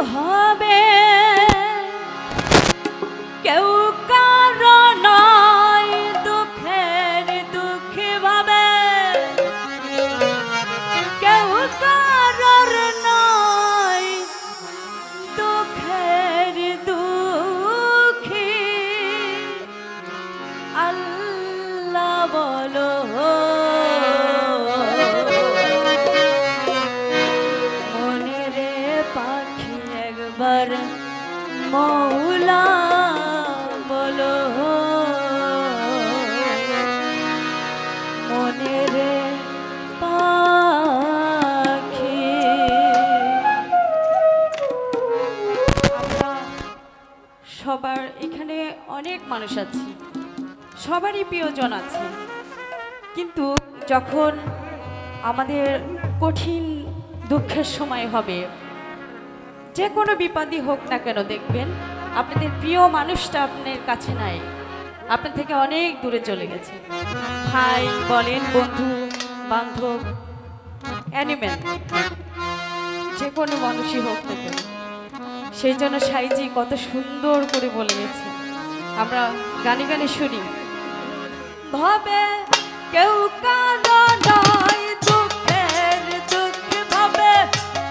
ভাবে কেউ কারো নয় দুঃখের দুঃখী ভাবে কেউ কারোর নয় দুঃখের দুঃখী আল্লাহ বলো মনে রে পাখি একবার মৌলা বলো মনে রে পাখি। আমরা সবার এখানে অনেক মানুষ আছে, সবারই প্রিয়জন আছে, কিন্তু যখন আমাদের কঠিন দুঃখের সময় হবে, যে কোনো বিপদই হোক না কেন, দেখবেন আপনাদের প্রিয় মানুষটা আপনার কাছে নাই, আপনার থেকে অনেক দূরে চলে গেছে। ভাই বলেন, বন্ধু বান্ধব, অ্যানিমেল, যে কোনো মানুষই হোক না কেন। সেই জন্য সাইজি কত সুন্দর করে বলে গেছে, আমরা গানে গানে শুনি। ভাবে কেউ কারো নয় দুঃখের দুঃখী ভাবে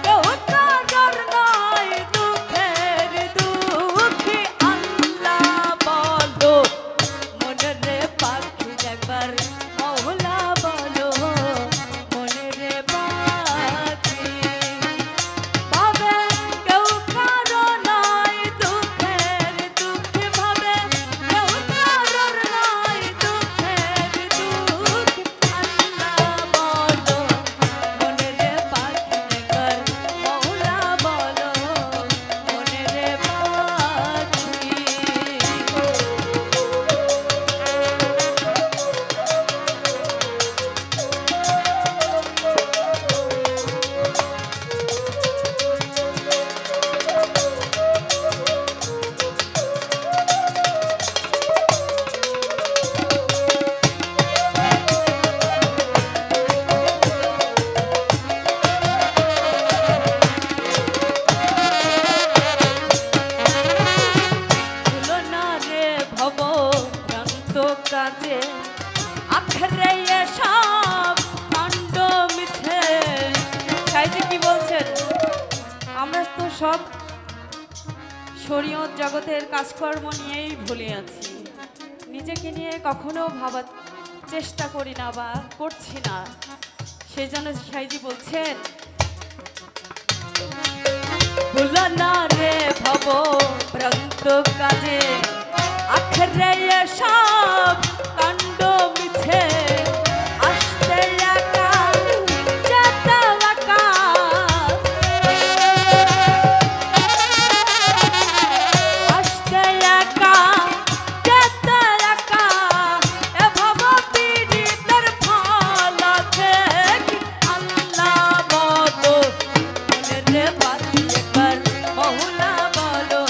কেউ কারোর নয় দুঃখের দুঃখী আল্লাহ বলো মনে রে পাখি একবার মৌলা বলো মনে রে পাখি। ভাবে কেউ কারো নয় দুঃখের দুঃখী ভাবে কেউ কারোর নয় দুঃখের দুঃখী আল্লাহ বলো মনে রে পাখি একবার মৌলা বলো মনে রে পাখি। ভুলো না রে ভব ভ্রান্ত কাজে আখরে সব কাণ্ড মিছে। সাইজি কি বলছেন? আমরা তো সব শরীয়ত জগতের কাজকর্ম নিয়েই ভুলে আছি, নিজেকে নিয়ে কখনো ভাবার চেষ্টা করি না বা করছি না। সেই জন্য সাইজি বলছেন, ভুলো না রে ভব ভ্রান্ত কাজে আখরে সব কাণ্ড মিছে। আসতে একা যেতে একা আসতে একা যেতে একা এ ভব পীড়িতের ফল আছে কি আল্লাহ বলো মনে রে পাখি একবার মৌলা বলো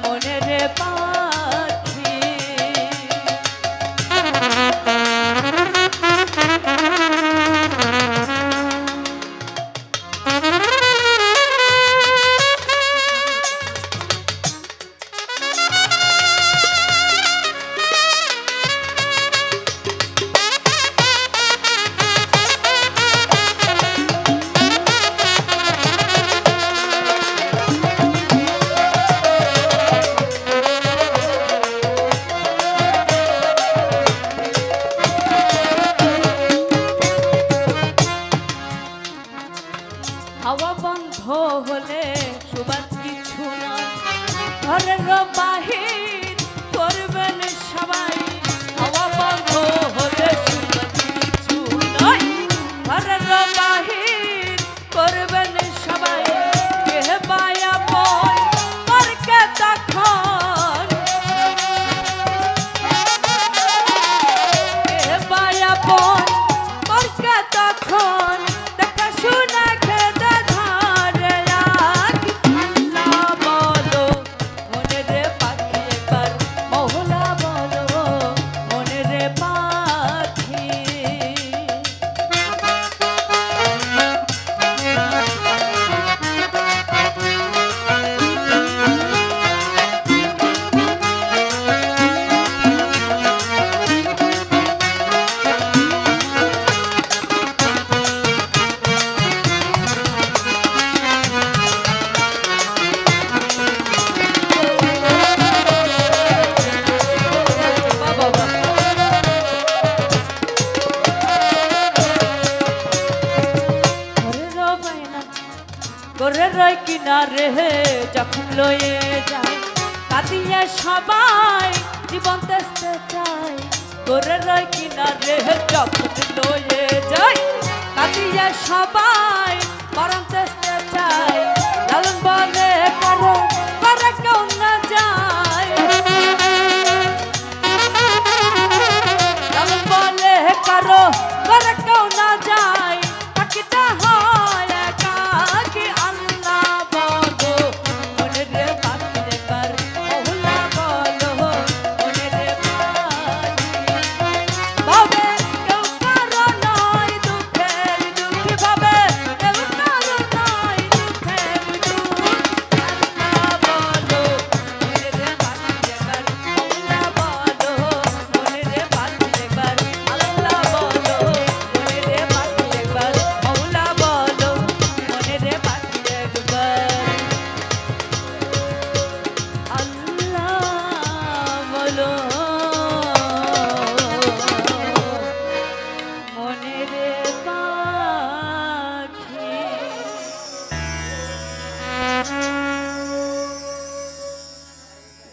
মনে রে পাখি। হাওয়া বন্ধ হলে সুবাস কিছু নয়, ঘরের বাহির করবেন সবাই। হাওয়া বন্ধ হলে সুবাস কিছু নয়, ঘরের বাহির করবেন সবাই। কে পায়া পর করকে তখন কে পায়া পর করকে তখন দেখা শোনা খেতে ধারে আল্লাহ বলো মনে রে পাখি করে রয় কিনারে যখন লয়ে যায় কাঁদিয়ে সবাই জীবন তেসতে চায় করে রয় কিনারে যখন লয়ে যায় কাঁদিয়ে সবাই মরণ তেসতে চায় লালন বলে করো করে কেউ না যায় লালন বলে করো করে কেউ না যায় পাখিটা হয় একাকী আল্লাহ বলো মনে রে পাখি একবার মহুলা বলো মনে রে ভাবে কেউ কারো নয় দুঃখের দুঃখী ভাবে কেউ কারো নয় দুঃখের দুঃখ আল্লাহ বলো মনে রে পাখি একবার মহুলা বলো মনে রে পাখি একবার আল্লাহ বলো মনে রে পাখি একবার মহুলা বলো মনে রে পাখি একবার আল্লাহ বলো মনে রে পাখি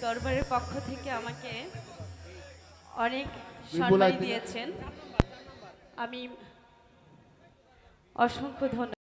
দরবারের পক্ষ থেকে আমাকে অনেক সম্মান দিয়েছেন আমি অসংখ্য ধন্যবাদ